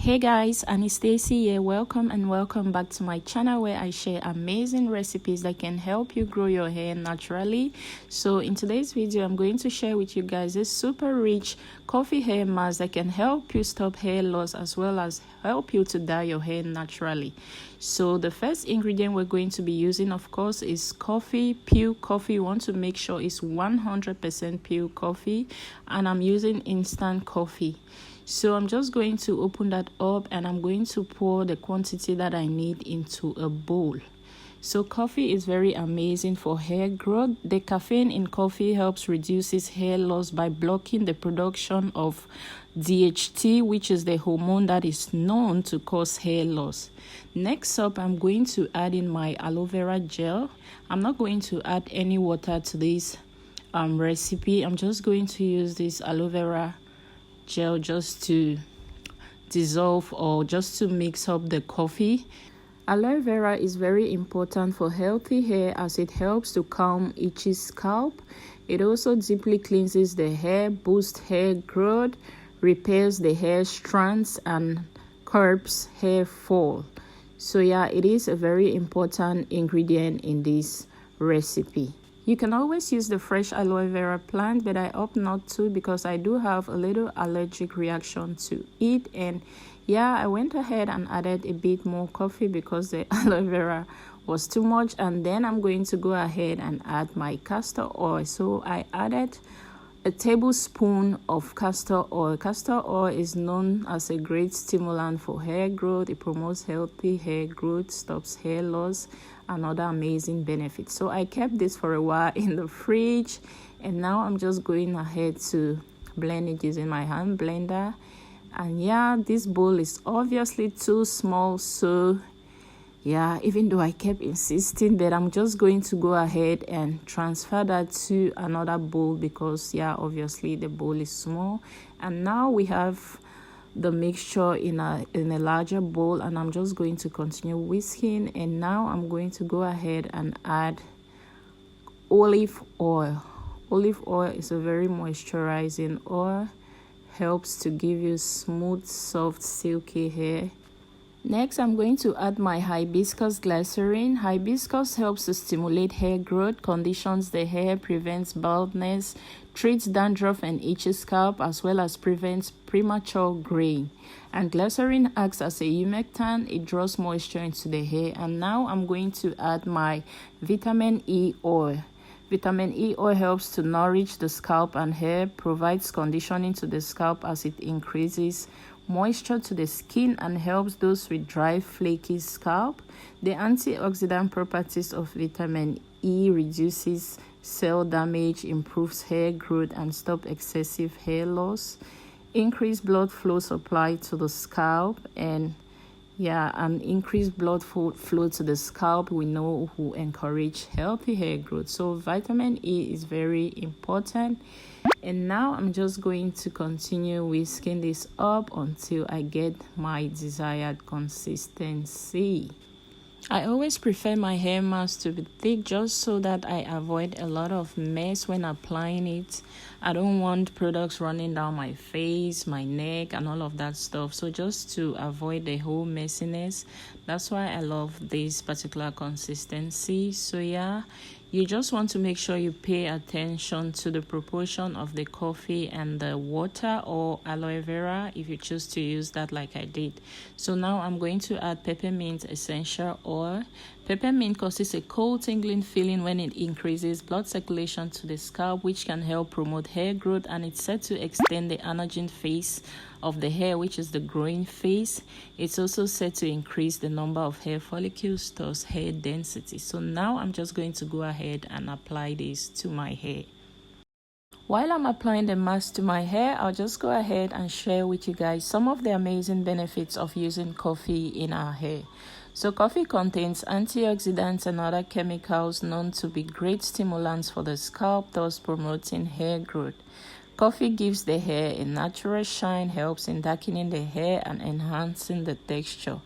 Hey guys, Annie Stacy here. Welcome and welcome back to my channel where I share amazing recipes that can help you grow your hair naturally. So in today's video, I'm going to share with you guys a super rich coffee hair mask that can help you stop hair loss as well as help you to dye your hair naturally. So the first ingredient we're going to be using, of course, is coffee, pure coffee. You want to make sure it's 100% pure coffee, and I'm using instant coffee. So I'm just going to open that up and I'm going to pour the quantity that I need into a bowl. So coffee is very amazing for hair growth. The caffeine in coffee helps reduces hair loss by blocking the production of DHT, which is the hormone that is known to cause hair loss. Next up, I'm going to add in my aloe vera gel. I'm not going to add any water to this recipe. I'm just going to use this aloe vera gel just to dissolve or just to mix up the coffee. Aloe vera is very important for healthy hair as it helps to calm itchy scalp. It also deeply cleanses the hair, boosts hair growth, repairs the hair strands, and curbs hair fall. So yeah, it is a very important ingredient in this recipe. You can always use the fresh aloe vera plant, but I opt not to because I do have a little allergic reaction to it. And yeah, I went ahead and added a bit more coffee because the aloe vera was too much. And then I'm going to go ahead and add my castor oil. So I added a tablespoon of castor oil. Castor oil is known as a great stimulant for hair growth. It promotes healthy hair growth, stops hair loss, and other amazing benefits. So I kept this for a while in the fridge, and now I'm just going ahead to blend it using my hand blender. And yeah, this bowl is obviously too small, so yeah, even though I kept insisting, that I'm just going to go ahead and transfer that to another bowl because yeah, obviously the bowl is small. And now we have the mixture in a larger bowl, and I'm just going to continue whisking. And now I'm going to go ahead and add olive oil. Olive oil is a very moisturizing oil, helps to give you smooth, soft, silky hair. Next, I'm going to add my hibiscus glycerin. Hibiscus helps to stimulate hair growth, conditions the hair, prevents baldness, treats dandruff and itchy scalp, as well as prevents premature graying. And glycerin acts as a humectant. It draws moisture into the hair. And now I'm going to add my vitamin E oil. Vitamin E oil helps to nourish the scalp and hair, provides conditioning to the scalp as it increases moisture to the skin and helps those with dry, flaky scalp. The antioxidant properties of vitamin E reduces cell damage, improves hair growth, and stops excessive hair loss. Increase blood flow supply to the scalp, and yeah, an increased blood flow to the scalp we know will encourage healthy hair growth. So vitamin E is very important. And now I'm just going to continue whisking this up until I get my desired consistency. I always prefer my hair mask to be thick just so that I avoid a lot of mess when applying it. I don't want products running down my face, my neck, and all of that stuff. So just to avoid the whole messiness, that's why I love this particular consistency. So yeah, you just want to make sure you pay attention to the proportion of the coffee and the water or aloe vera if you choose to use that like I did. So now I'm going to add peppermint essential oil. Peppermint causes a cold tingling feeling when it increases blood circulation to the scalp, which can help promote hair growth, and it's said to extend the anagen phase of the hair, which is the growing phase. It's also said to increase the number of hair follicles, thus hair density. So now I'm just going to go ahead and apply this to my hair. While I'm applying the mask to my hair, I'll just go ahead and share with you guys some of the amazing benefits of using coffee in our hair. So coffee contains antioxidants and other chemicals known to be great stimulants for the scalp, thus promoting hair growth. Coffee gives the hair a natural shine, helps in darkening the hair and enhancing the texture.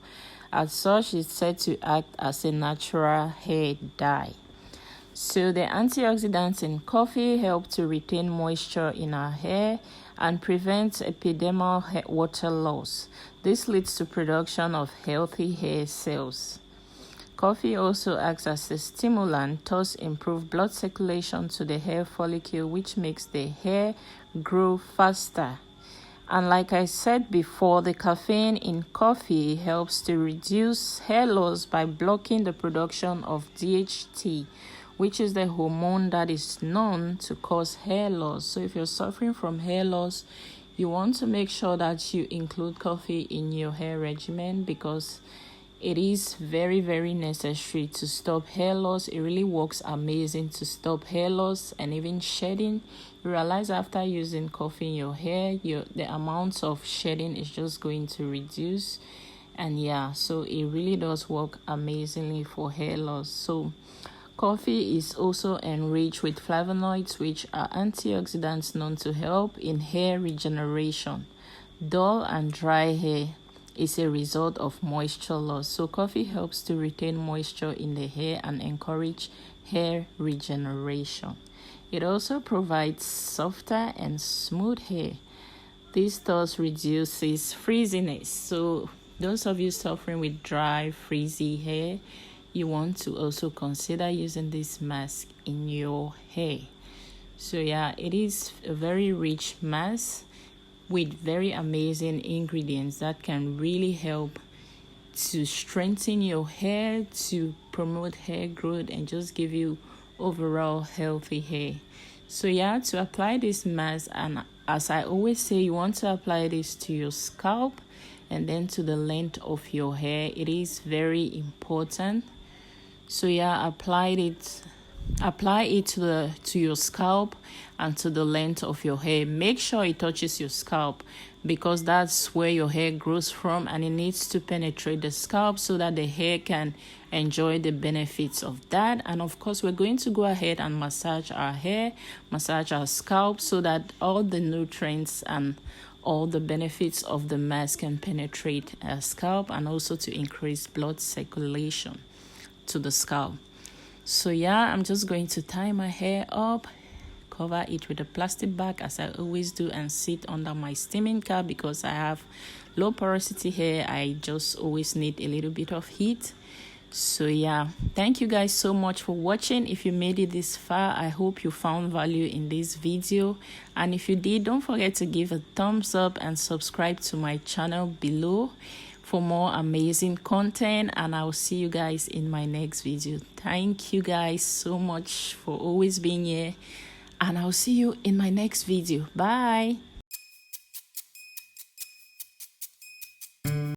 As such, it's said to act as a natural hair dye. So the antioxidants in coffee help to retain moisture in our hair and prevents epidermal water loss. This leads to production of healthy hair cells. Coffee also acts as a stimulant, thus improves blood circulation to the hair follicle, which makes the hair grow faster. And like I said before, the caffeine in coffee helps to reduce hair loss by blocking the production of DHT, which is the hormone that is known to cause hair loss. So if you're suffering from hair loss, you want to make sure that you include coffee in your hair regimen, because it is very, very necessary to stop hair loss. It really works amazing to stop hair loss and even shedding. You realize after using coffee in your hair, the amount of shedding is just going to reduce. And yeah, so it really does work amazingly for hair loss. So coffee is also enriched with flavonoids, which are antioxidants known to help in hair regeneration. Dull and dry hair is a result of moisture loss. So coffee helps to retain moisture in the hair and encourage hair regeneration. It also provides softer and smooth hair. This thus reduces frizziness. So those of you suffering with dry, frizzy hair, you want to also consider using this mask in your hair. So yeah, it is a very rich mask with very amazing ingredients that can really help to strengthen your hair, to promote hair growth, and just give you overall healthy hair. So yeah, to apply this mask, and as I always say, you want to apply this to your scalp and then to the length of your hair. It is very important. So yeah, apply it to your scalp and to the length of your hair. Make sure it touches your scalp, because that's where your hair grows from, and it needs to penetrate the scalp so that the hair can enjoy the benefits of that. And of course, we're going to go ahead and massage our hair, massage our scalp, so that all the nutrients and all the benefits of the mask can penetrate our scalp, and also to increase blood circulation to the scalp. So yeah, I'm just going to tie my hair up, cover it with a plastic bag as I always do, and sit under my steaming cap because I have low porosity hair. I just always need a little bit of heat. So yeah, thank you guys so much for watching. If you made it this far, I hope you found value in this video, and if you did, don't forget to give a thumbs up and subscribe to my channel below for more amazing content, and I'll see you guys in my next video. Thank you guys so much for always being here, and I'll see you in my next video. Bye.